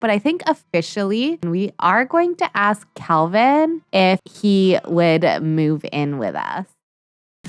but I think officially we are going to ask Kelvin if he would move in with us.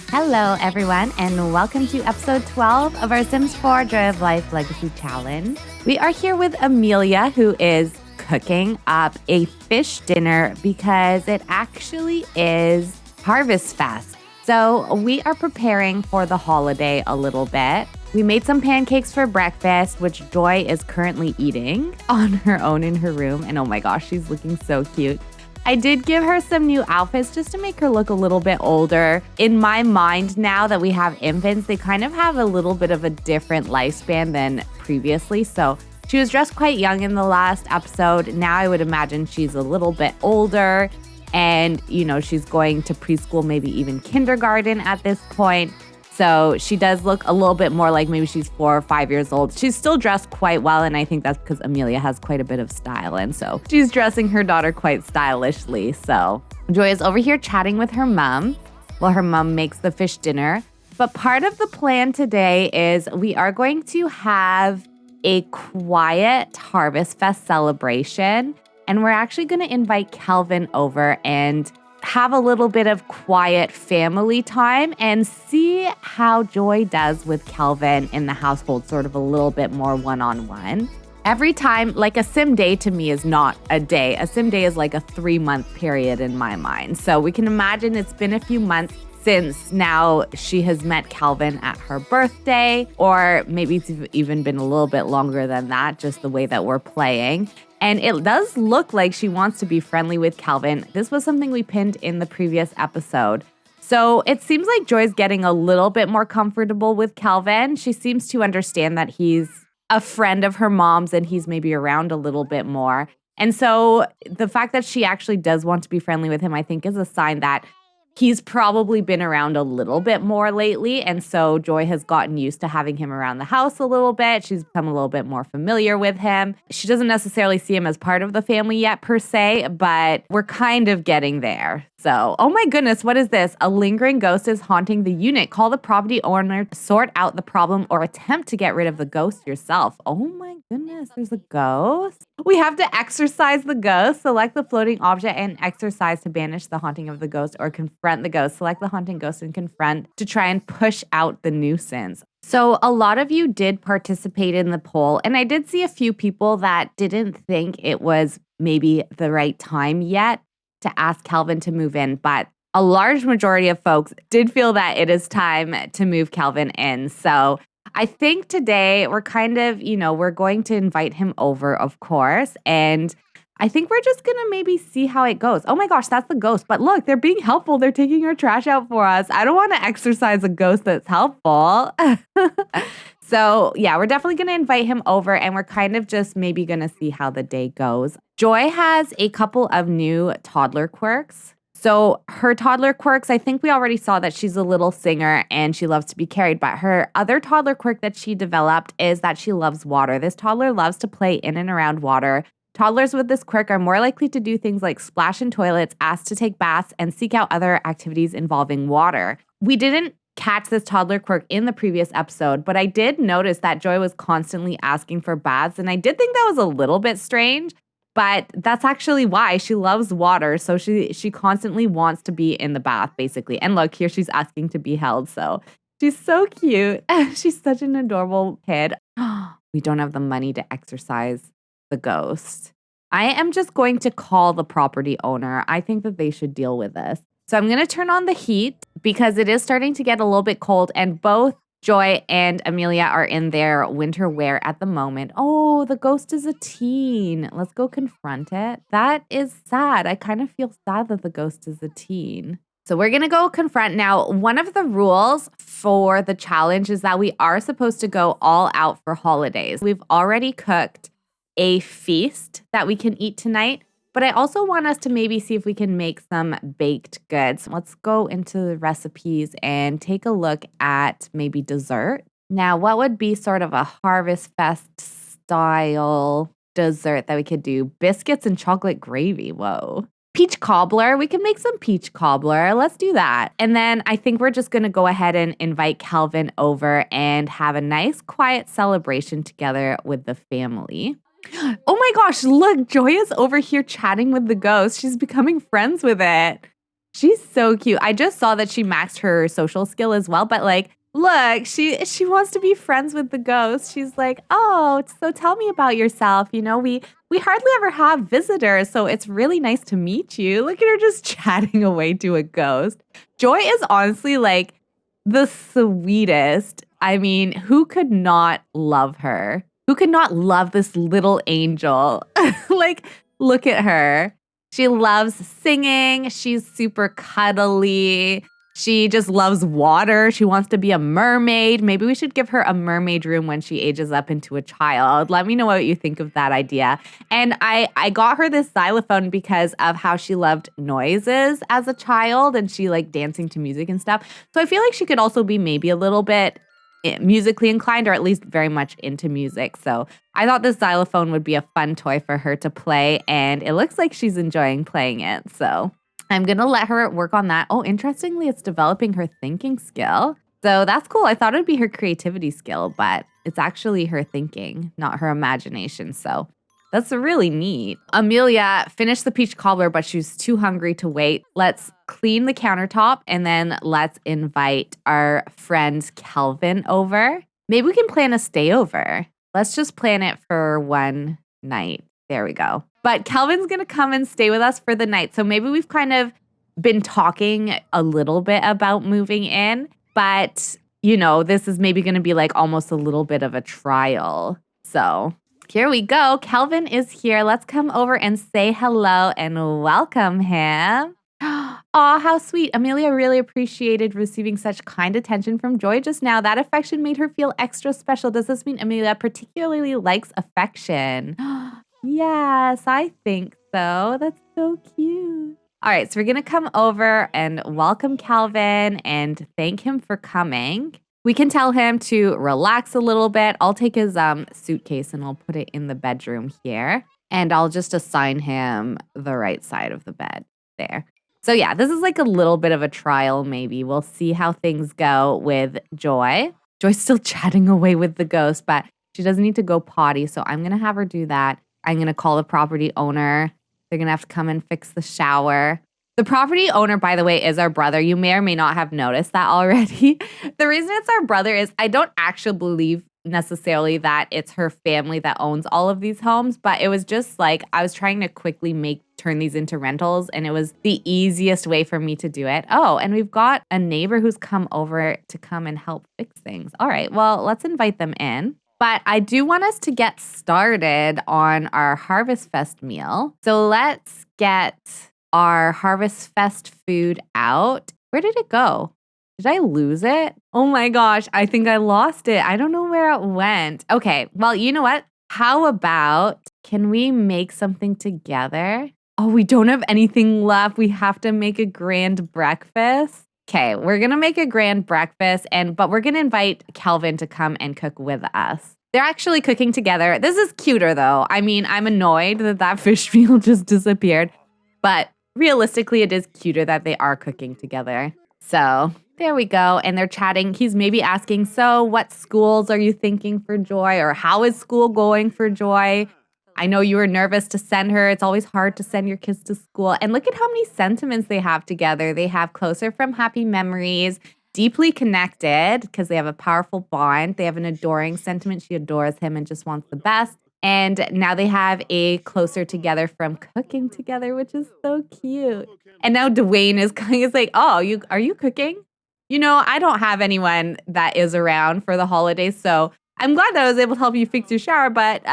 Hello, everyone, and welcome to episode 12 of our Sims 4 Joy of Life Legacy Challenge. We are here with Emilia, who is cooking up a fish dinner because it actually is Harvestfest. So we are preparing for the holiday a little bit. We made some pancakes for breakfast, which Joy is currently eating on her own in her room. And oh my gosh, she's looking so cute. I did give her some new outfits just to make her look a little bit older. In my mind now that we have infants, they kind of have a little bit of a different lifespan than previously. So she was dressed quite young in the last episode. Now I would imagine she's a little bit older and, she's going to preschool, maybe even kindergarten at this point. So she does look a little bit more like maybe she's 4 or 5 years old. She's still dressed quite well, and I think that's because Emilia has quite a bit of style, and so she's dressing her daughter quite stylishly. So Joy is over here chatting with her mom while her mom makes the fish dinner. But part of the plan today is we are going to have a quiet Harvestfest celebration, and we're actually going to invite Kelvin over and have a little bit of quiet family time and see how Joy does with Kelvin in the household, sort of a little bit more one-on-one. Every time, like a sim day to me is not a day. A sim day is like a 3-month period in my mind. So we can imagine it's been a few months since now she has met Kelvin at her birthday, or maybe it's even been a little bit longer than that, just the way that we're playing. And it does look like she wants to be friendly with Kelvin. This was something we pinned in the previous episode. So it seems like Joy's getting a little bit more comfortable with Kelvin. She seems to understand that he's a friend of her mom's and he's maybe around a little bit more. And so the fact that she actually does want to be friendly with him, I think, is a sign that he's probably been around a little bit more lately, and so Joy has gotten used to having him around the house a little bit. She's become a little bit more familiar with him. She doesn't necessarily see him as part of the family yet per se, but we're kind of getting there. So, oh my goodness, what is this? A lingering ghost is haunting the unit. Call the property owner to sort out the problem or attempt to get rid of the ghost yourself. Oh my goodness, there's a ghost. We have to exorcise the ghost. Select the floating object and exorcise to banish the haunting of the ghost or confront the ghost. Select the haunting ghost and confront to try and push out the nuisance. So a lot of you did participate in the poll, and I did see a few people that didn't think it was maybe the right time yet to ask Kelvin to move in, but a large majority of folks did feel that it is time to move Kelvin in. So I think today we're kind of, we're going to invite him over, of course, and I think we're just going to maybe see how it goes. Oh my gosh, that's the ghost. But look, they're being helpful. They're taking our trash out for us. I don't want to exercise a ghost that's helpful. So yeah, we're definitely going to invite him over, and we're kind of just maybe going to see how the day goes. Joy has a couple of new toddler quirks. So her toddler quirks, I think we already saw that she's a little singer and she loves to be carried. But her other toddler quirk that she developed is that she loves water. This toddler loves to play in and around water. Toddlers with this quirk are more likely to do things like splash in toilets, ask to take baths, and seek out other activities involving water. We didn't catch this toddler quirk in the previous episode, but I did notice that Joy was constantly asking for baths, and I did think that was a little bit strange, but that's actually why. She loves water, so she constantly wants to be in the bath, basically. And look, here she's asking to be held, so she's so cute. She's such an adorable kid. We don't have the money to exercise the ghost. I am just going to call the property owner. I think that they should deal with this. So I'm going to turn on the heat because it is starting to get a little bit cold, and both Joy and Emilia are in their winter wear at the moment. Oh, the ghost is a teen. Let's go confront it. That is sad. I kind of feel sad that the ghost is a teen. So we're going to go confront. Now, one of the rules for the challenge is that we are supposed to go all out for holidays. We've already cooked a feast that we can eat tonight, but I also want us to maybe see if we can make some baked goods. Let's go into the recipes and take a look at maybe dessert. Now, what would be sort of a Harvestfest style dessert that we could do? Biscuits and chocolate gravy. Whoa. Peach cobbler. We can make some peach cobbler. Let's do that. And then I think we're just going to go ahead and invite Kelvin over and have a nice quiet celebration together with the family. Oh my gosh, look, Joy is over here chatting with the ghost. She's becoming friends with it. She's so cute. I just saw that she maxed her social skill as well, but like, look, she wants to be friends with the ghost. She's like, "Oh, so tell me about yourself. We hardly ever have visitors, so it's really nice to meet you." Look at her just chatting away to a ghost. Joy is honestly like the sweetest. I mean, who could not love her? Who could not love this little angel? Like, look at her. She loves singing. She's super cuddly. She just loves water. She wants to be a mermaid. Maybe we should give her a mermaid room when she ages up into a child. Let me know what you think of that idea. And I got her this xylophone because of how she loved noises as a child and she liked dancing to music and stuff. So I feel like she could also be maybe a little bit musically inclined or at least very much into music. So I thought this xylophone would be a fun toy for her to play and it looks like she's enjoying playing it. So I'm going to let her work on that. Oh, interestingly, it's developing her thinking skill. So that's cool. I thought it'd be her creativity skill, but it's actually her thinking, not her imagination. So that's really neat. Amelia finished the peach cobbler, but she was too hungry to wait. Let's clean the countertop and then let's invite our friend Kelvin over. Maybe we can plan a stay over. Let's just plan it for one night. There we go. But Kelvin's going to come and stay with us for the night. So maybe we've kind of been talking a little bit about moving in, but this is maybe going to be like almost a little bit of a trial. So here we go. Kelvin is here. Let's come over and say hello and welcome him. Aw, how sweet. Amelia really appreciated receiving such kind attention from Joy just now. That affection made her feel extra special. Does this mean Amelia particularly likes affection? Yes, I think so. That's so cute. All right, so we're going to come over and welcome Kelvin and thank him for coming. We can tell him to relax a little bit. I'll take his suitcase and I'll put it in the bedroom here. And I'll just assign him the right side of the bed there. So yeah, this is like a little bit of a trial maybe. We'll see how things go with Joy. Joy's still chatting away with the ghost, but she doesn't need to go potty. So I'm going to have her do that. I'm going to call the property owner. They're going to have to come and fix the shower. The property owner, by the way, is our brother. You may or may not have noticed that already. The reason it's our brother is I don't actually believe necessarily that it's her family that owns all of these homes, but it was just like I was trying to quickly turn these into rentals and it was the easiest way for me to do it. Oh, and we've got a neighbor who's come over to come and help fix things. All right, well, let's invite them in. But I do want us to get started on our Harvestfest meal. So let's get our Harvestfest food out. Where did it go? Did I lose it? Oh my gosh, I think I lost it. I don't know where it went. Okay, well, you know what? How about, can we make something together? Oh, we don't have anything left. We have to make a grand breakfast. Okay, we're going to make a grand breakfast, but we're going to invite Kelvin to come and cook with us. They're actually cooking together. This is cuter, though. I mean, I'm annoyed that fish meal just disappeared, but realistically, it is cuter that they are cooking together. So there we go. And they're chatting. He's maybe asking, so what schools are you thinking for Joy? Or how is school going for Joy? I know you were nervous to send her. It's always hard to send your kids to school. And look at how many sentiments they have together. They have closer from happy memories, deeply connected because they have a powerful bond. They have an adoring sentiment. She adores him and just wants the best. And now they have a closer together from cooking together, which is so cute. And now Dwayne is like, oh, are you cooking? I don't have anyone that is around for the holidays, so I'm glad that I was able to help you fix your shower, but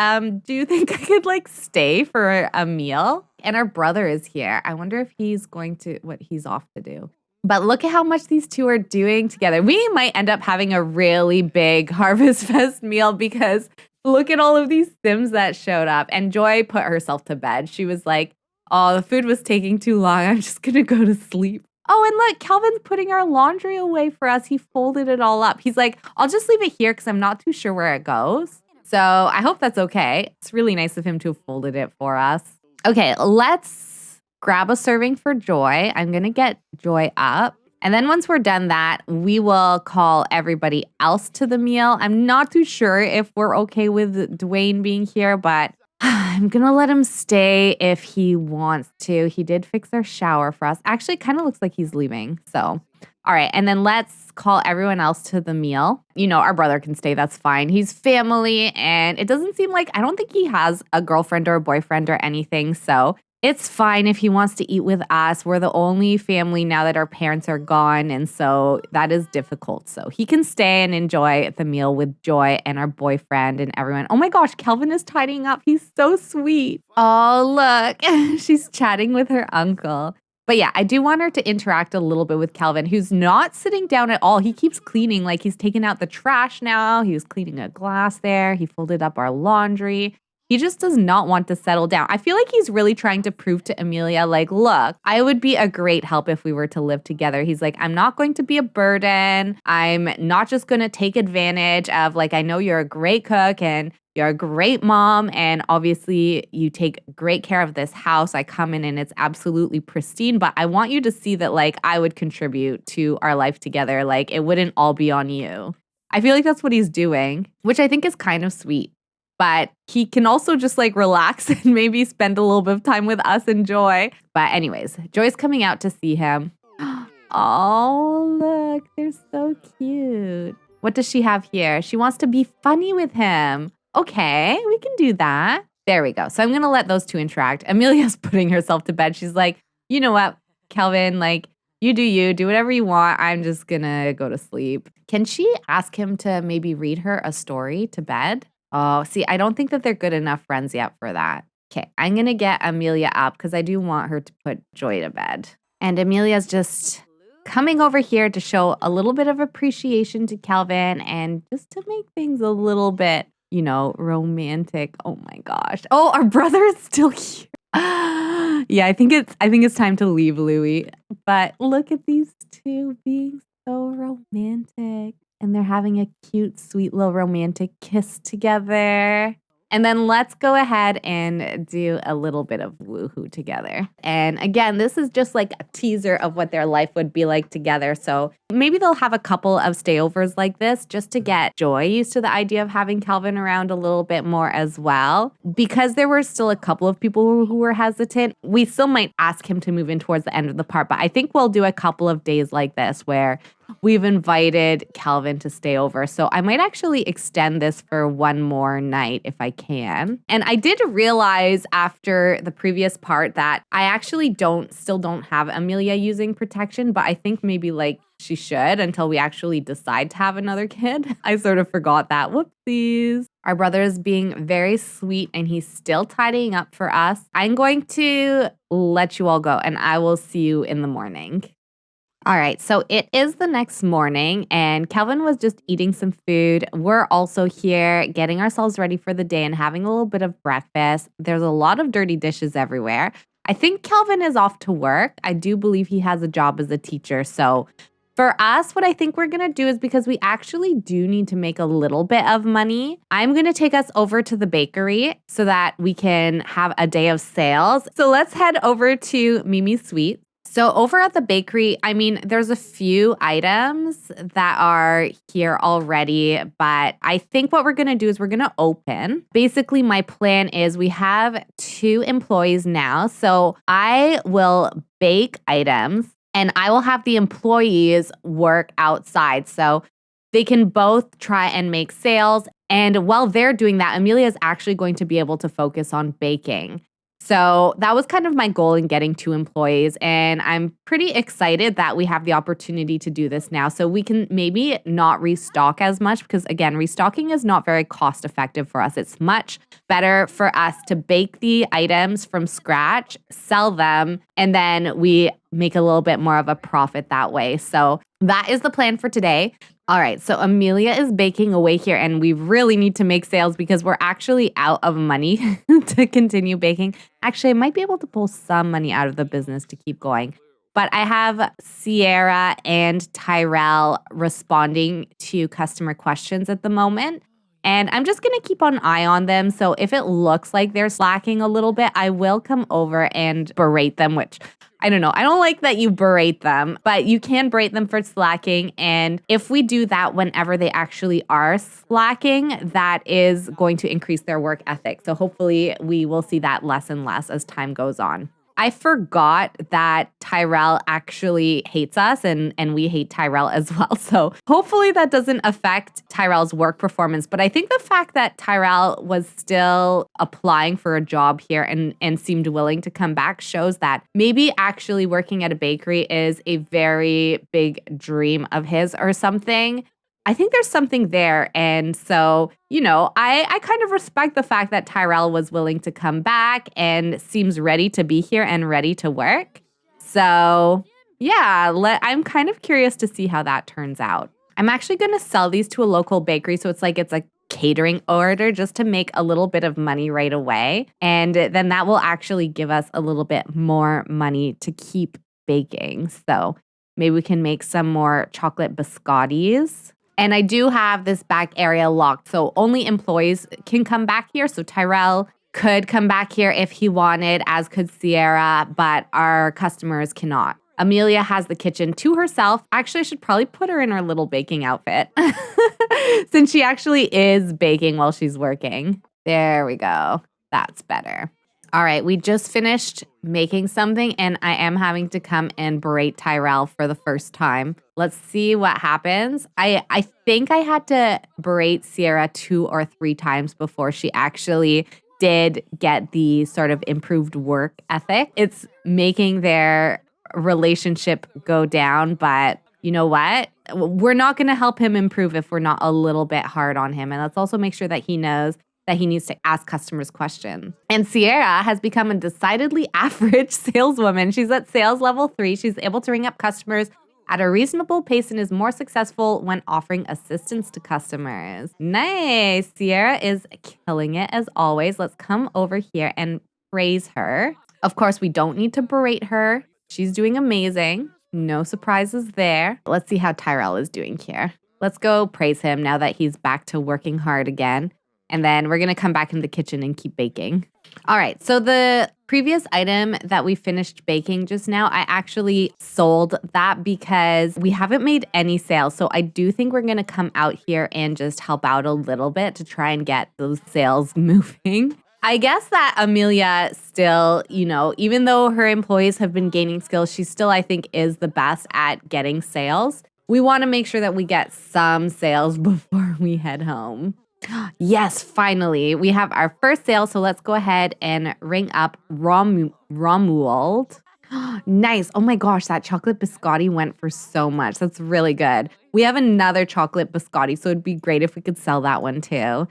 do you think I could stay for a meal? And our brother is here. I wonder if he's what he's off to do. But look at how much these two are doing together. We might end up having a really big Harvestfest meal because look at all of these Sims that showed up. And Joy put herself to bed. She was like, oh, the food was taking too long. I'm just going to go to sleep. Oh, and look, Kelvin's putting our laundry away for us. He folded it all up. He's like, I'll just leave it here because I'm not too sure where it goes. So I hope that's okay. It's really nice of him to have folded it for us. Okay, let's grab a serving for Joy. I'm going to get Joy up. And then once we're done that, we will call everybody else to the meal. I'm not too sure if we're okay with Dwayne being here, but I'm going to let him stay if he wants to. He did fix our shower for us. Actually, it kind of looks like he's leaving. So, all right. And then let's call everyone else to the meal. Our brother can stay. That's fine. He's family. And it doesn't seem like, I don't think he has a girlfriend or a boyfriend or anything. So it's fine if he wants to eat with us. We're the only family now that our parents are gone. And so that is difficult. So he can stay and enjoy the meal with Joy and our boyfriend and everyone. Oh my gosh, Kelvin is tidying up. He's so sweet. Oh, look, she's chatting with her uncle. But yeah, I do want her to interact a little bit with Kelvin, who's not sitting down at all. He keeps cleaning, like he's taking out the trash now. He was cleaning a glass there. He folded up our laundry. He just does not want to settle down. I feel like he's really trying to prove to Emilia, like, look, I would be a great help if we were to live together. He's like, I'm not going to be a burden. I'm not just going to take advantage of, like, I know you're a great cook and you're a great mom. And obviously you take great care of this house. I come in and it's absolutely pristine. But I want you to see that, like, I would contribute to our life together. Like, it wouldn't all be on you. I feel like that's what he's doing, which I think is kind of sweet. But he can also just like relax and maybe spend a little bit of time with us and Joy. But anyways, Joy's coming out to see him. Oh, look, they're so cute. What does she have here? She wants to be funny with him. Okay, we can do that. There we go. So I'm going to let those two interact. Emilia's putting herself to bed. She's like, you know what, Kelvin, like, you, do whatever you want. I'm just going to go to sleep. Can she ask him to maybe read her a story to bed? Oh, see, I don't think that they're good enough friends yet for that. Okay, I'm going to get Emilia up because I do want her to put Joy to bed. And Emilia's just coming over here to show a little bit of appreciation to Kelvin and just to make things a little bit, romantic. Oh my gosh. Oh, our brother is still here. Yeah, I think it's time to leave, Louie. But look at these two being so romantic. And they're having a cute, sweet little romantic kiss together. And then let's go ahead and do a little bit of woohoo together. And again, this is just like a teaser of what their life would be like together. So maybe they'll have a couple of stayovers like this just to get Joy used to the idea of having Kelvin around a little bit more as well. Because there were still a couple of people who were hesitant, we still might ask him to move in towards the end of the part. But I think we'll do a couple of days like this where we've invited Kelvin to stay over. So I might actually extend this for one more night if I can. And I did realize after the previous part that I actually still don't have Emilia using protection, but I think maybe like she should until we actually decide to have another kid. I sort of forgot that. Whoopsies. Our brother is being very sweet and he's still tidying up for us. I'm going to let you all go and I will see you in the morning. All right, so it is the next morning and Kelvin was just eating some food. We're also here getting ourselves ready for the day and having a little bit of breakfast. There's a lot of dirty dishes everywhere. I think Kelvin is off to work. I do believe he has a job as a teacher. So for us, what I think we're going to do is because we actually do need to make a little bit of money, I'm going to take us over to the bakery so that we can have a day of sales. So let's head over to Mimi's Sweets. So over at the bakery, there's a few items that are here already, but I think what we're going to do is we're going to open. Basically, my plan is we have 2 employees now. So I will bake items and I will have the employees work outside. So they can both try and make sales. And while they're doing that, Emilia is actually going to be able to focus on baking. So that was kind of my goal in getting 2 employees. And I'm pretty excited that we have the opportunity to do this now. So we can maybe not restock as much because, again, restocking is not very cost effective for us. It's much better for us to bake the items from scratch, sell them, and then we make a little bit more of a profit that way. So that is the plan for today. All right, so Emilia is baking away here and we really need to make sales because we're actually out of money to continue baking. Actually, I might be able to pull some money out of the business to keep going. But I have Sierra and Tyrell responding to customer questions at the moment. And I'm just going to keep an eye on them. So if it looks like they're slacking a little bit, I will come over and berate them, which I don't know. I don't like that you berate them, but you can berate them for slacking. And if we do that whenever they actually are slacking, that is going to increase their work ethic. So hopefully we will see that less and less as time goes on. I forgot that Tyrell actually hates us and we hate Tyrell as well. So hopefully that doesn't affect Tyrell's work performance. But I think the fact that Tyrell was still applying for a job here and seemed willing to come back shows that maybe actually working at a bakery is a very big dream of his or something. I think there's something there. And so, I kind of respect the fact that Tyrell was willing to come back and seems ready to be here and ready to work. So, yeah, I'm kind of curious to see how that turns out. I'm actually going to sell these to a local bakery. So it's a catering order just to make a little bit of money right away. And then that will actually give us a little bit more money to keep baking. So maybe we can make some more chocolate biscottis. And I do have this back area locked, so only employees can come back here. So Tyrell could come back here if he wanted, as could Sierra, but our customers cannot. Emilia has the kitchen to herself. Actually, I should probably put her in her little baking outfit since she actually is baking while she's working. There we go. That's better. All right, we just finished making something and I am having to come and berate Tyrell for the first time. Let's see what happens. I think I had to berate Sierra 2 or 3 times before she actually did get the sort of improved work ethic. It's making their relationship go down, but you know what? We're not going to help him improve if we're not a little bit hard on him. And let's also make sure that he knows that he needs to ask customers questions. And Sierra has become a decidedly average saleswoman. She's at sales level 3. She's able to ring up customers at a reasonable pace and is more successful when offering assistance to customers. Nice. Sierra is killing it as always. Let's come over here and praise her. Of course, we don't need to berate her. She's doing amazing. No surprises there. Let's see how Tyrell is doing here. Let's go praise him now that he's back to working hard again. And then we're going to come back in the kitchen and keep baking. All right, so the previous item that we finished baking just now, I actually sold that because we haven't made any sales. So I do think we're going to come out here and just help out a little bit to try and get those sales moving. I guess that Emilia still, even though her employees have been gaining skills, she still, I think, is the best at getting sales. We want to make sure that we get some sales before we head home. Yes, finally, we have our first sale. So let's go ahead and ring up Romuald. Nice. Oh my gosh, that chocolate biscotti went for so much. That's really good. We have another chocolate biscotti, so it'd be great if we could sell that one too.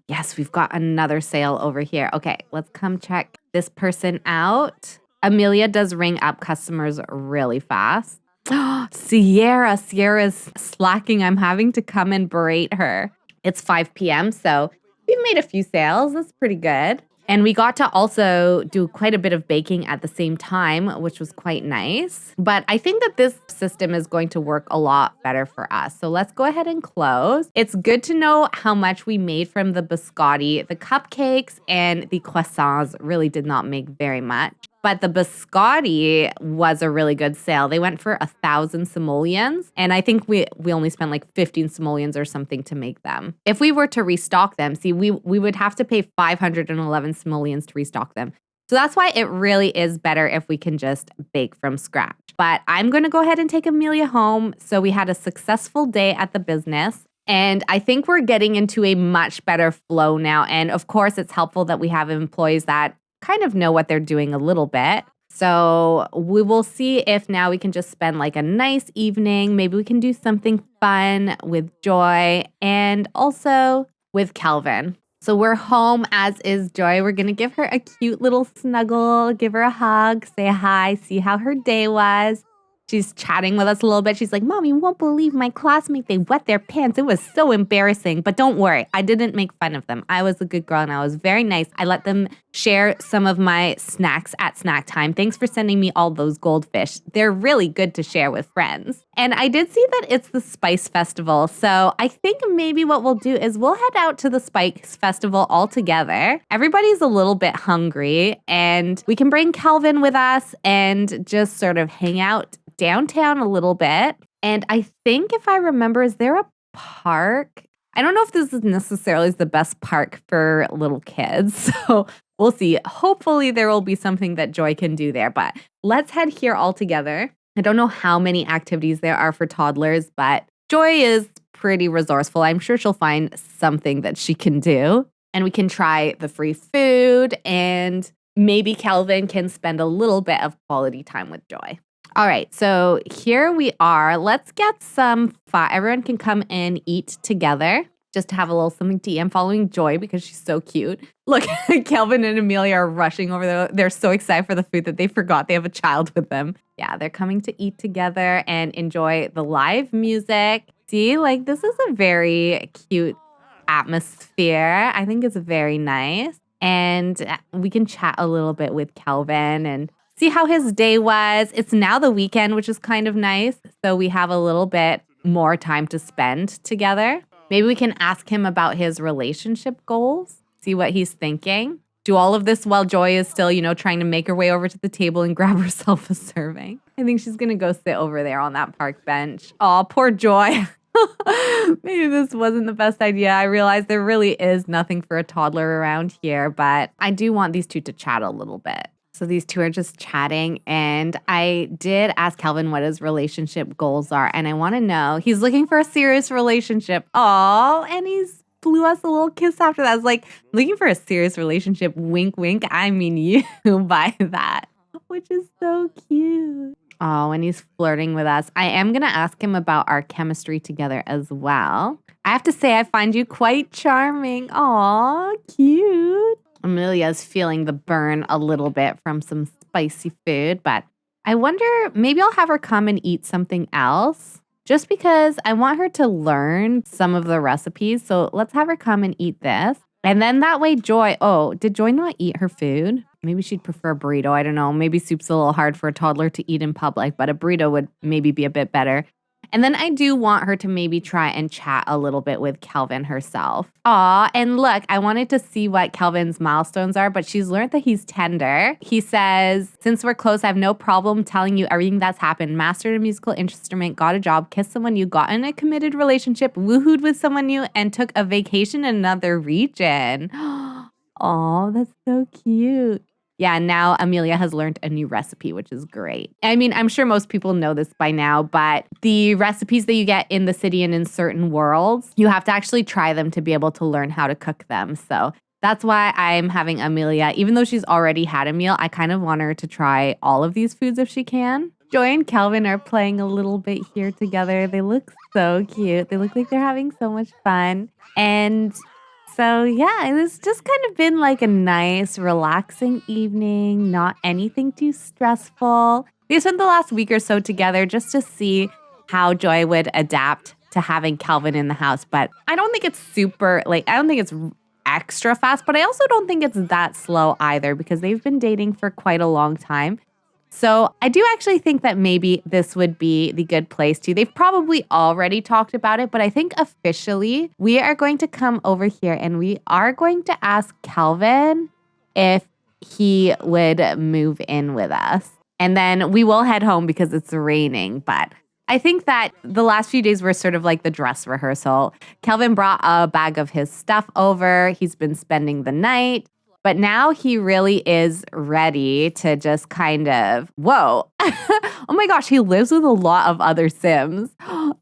Yes, we've got another sale over here. Okay, let's come check this person out. Emilia does ring up customers really fast. Sierra's slacking. I'm having to come and berate her. It's 5 p.m., so we've made a few sales. That's pretty good. And we got to also do quite a bit of baking at the same time, which was quite nice. But I think that this system is going to work a lot better for us. So let's go ahead and close. It's good to know how much we made from the biscotti. The cupcakes and the croissants really did not make very much. But the biscotti was a really good sale. They went for 1,000 simoleons. And I think we only spent like 15 simoleons or something to make them. If we were to restock them, we would have to pay 511 simoleons to restock them. So that's why it really is better if we can just bake from scratch. But I'm going to go ahead and take Emilia home. So we had a successful day at the business. And I think we're getting into a much better flow now. And of course, it's helpful that we have employees that kind of know what they're doing a little bit. So we will see if now we can just spend like a nice evening. Maybe we can do something fun with Joy and also with Kelvin. So we're home, as is Joy. We're going to give her a cute little snuggle, give her a hug, say hi, see how her day was. She's chatting with us a little bit. She's like, Mom, you won't believe my classmate. They wet their pants. It was so embarrassing. But don't worry. I didn't make fun of them. I was a good girl and I was very nice. I let them share some of my snacks at snack time. Thanks for sending me all those goldfish. They're really good to share with friends. And I did see that it's the Spice Festival. So I think maybe what we'll do is we'll head out to the Spice Festival all together. Everybody's a little bit hungry and we can bring Kelvin with us and just sort of hang out downtown a little bit. And I think if I remember, is there a park? I don't know if this is necessarily the best park for little kids. So we'll see. Hopefully there will be something that Joy can do there. But let's head here all together. I don't know how many activities there are for toddlers, but Joy is pretty resourceful. I'm sure she'll find something that she can do. And we can try the free food and maybe Kelvin can spend a little bit of quality time with Joy. All right, so here we are. Let's get some fun. Everyone can come and eat together just to have a little something to eat. I'm following Joy because she's so cute. Look, Kelvin and Emilia are rushing over there. They're so excited for the food that they forgot they have a child with them. Yeah, they're coming to eat together and enjoy the live music. See, like this is a very cute atmosphere. I think it's very nice. And we can chat a little bit with Kelvin and see how his day was. It's now the weekend, which is kind of nice. So we have a little bit more time to spend together. Maybe we can ask him about his relationship goals, see what he's thinking. Do all of this while Joy is still, trying to make her way over to the table and grab herself a serving. I think she's going to go sit over there on that park bench. Oh, poor Joy. Maybe this wasn't the best idea. I realize there really is nothing for a toddler around here, but I do want these two to chat a little bit. So these two are just chatting, and I did ask Kelvin what his relationship goals are, and I want to know. He's looking for a serious relationship. Oh, and he's blew us a little kiss after that. I was like, looking for a serious relationship, wink, wink. I mean you by that, which is so cute. Oh, and he's flirting with us. I am going to ask him about our chemistry together as well. I have to say, I find you quite charming. Aw, cute. Emilia's feeling the burn a little bit from some spicy food, but I wonder, maybe I'll have her come and eat something else just because I want her to learn some of the recipes. So let's have her come and eat this. And then that way Joy, did Joy not eat her food? Maybe she'd prefer a burrito. I don't know. Maybe soup's a little hard for a toddler to eat in public, but a burrito would maybe be a bit better. And then I do want her to maybe try and chat a little bit with Kelvin herself. Aw, and look, I wanted to see what Kelvin's milestones are, but she's learned that he's tender. He says, since we're close, I have no problem telling you everything that's happened. Mastered a musical instrument, got a job, kissed someone new, got in a committed relationship, woohooed with someone new, and took a vacation in another region. Aw, that's so cute. Yeah, now Emilia has learned a new recipe, which is great. I mean, I'm sure most people know this by now, but the recipes that you get in the city and in certain worlds, you have to actually try them to be able to learn how to cook them. So that's why I'm having Emilia, even though she's already had a meal, I kind of want her to try all of these foods if she can. Joy and Kelvin are playing a little bit here together. They look so cute. They look like they're having so much fun. And so, yeah, it's just kind of been like a nice, relaxing evening, not anything too stressful. We spent the last week or so together just to see how Joy would adapt to having Kelvin in the house. But I don't think it's I don't think it's extra fast, but I also don't think it's that slow either because they've been dating for quite a long time. So I do actually think that maybe this would be the good place to. They've probably already talked about it, but I think officially we are going to come over here and we are going to ask Kelvin if he would move in with us. And then we will head home because it's raining. But I think that the last few days were sort of like the dress rehearsal. Kelvin brought a bag of his stuff over. He's been spending the night. But now he really is ready to just kind of, whoa. Oh my gosh, he lives with a lot of other Sims.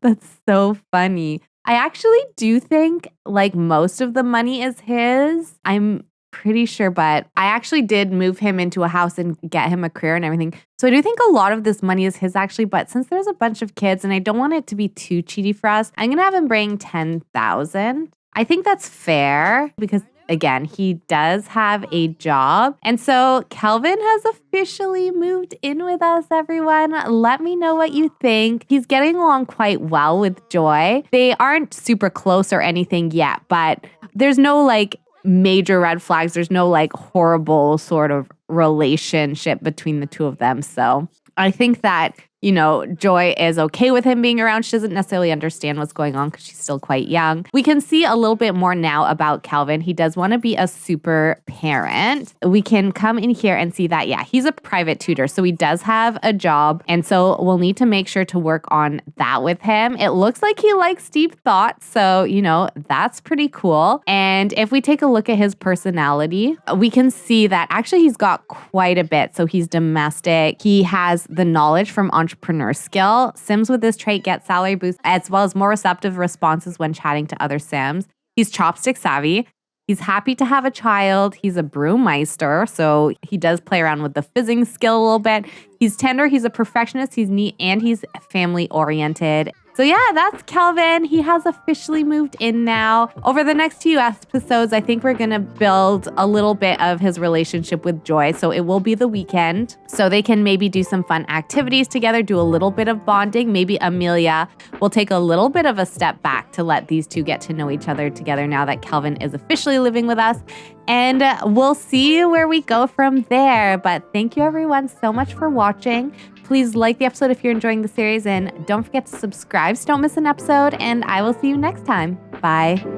That's so funny. I actually do think like most of the money is his. I'm pretty sure, but I actually did move him into a house and get him a career and everything. So I do think a lot of this money is his actually, but since there's a bunch of kids and I don't want it to be too cheaty for us, I'm going to have him bring 10,000. I think that's fair because again, he does have a job. And so Kelvin has officially moved in with us, everyone. Let me know what you think. He's getting along quite well with Joy. They aren't super close or anything yet, but there's no like major red flags. There's no like horrible sort of relationship between the two of them. So I think that, you know, Joy is okay with him being around. She doesn't necessarily understand what's going on because she's still quite young. We can see a little bit more now about Kelvin. He does want to be a super parent. We can come in here and see that, yeah, he's a private tutor. So he does have a job. And so we'll need to make sure to work on that with him. It looks like he likes deep thoughts. So, you know, that's pretty cool. And if we take a look at his personality, we can see that actually he's got quite a bit. So he's domestic. He has the knowledge from entrepreneur skill. Sims with this trait get salary boosts as well as more receptive responses when chatting to other Sims. He's chopstick savvy. He's happy to have a child. He's a brewmeister, so he does play around with the fizzing skill a little bit. He's tender. He's a perfectionist. He's neat, and he's family oriented. So yeah, that's Kelvin. He has officially moved in now. Over the next few episodes, I think we're going to build a little bit of his relationship with Joy. So it will be the weekend. So they can maybe do some fun activities together, do a little bit of bonding. Maybe Emilia will take a little bit of a step back to let these two get to know each other together now that Kelvin is officially living with us. And we'll see where we go from there. But thank you everyone so much for watching. Please like the episode if you're enjoying the series, and don't forget to subscribe so don't miss an episode, and I will see you next time. Bye.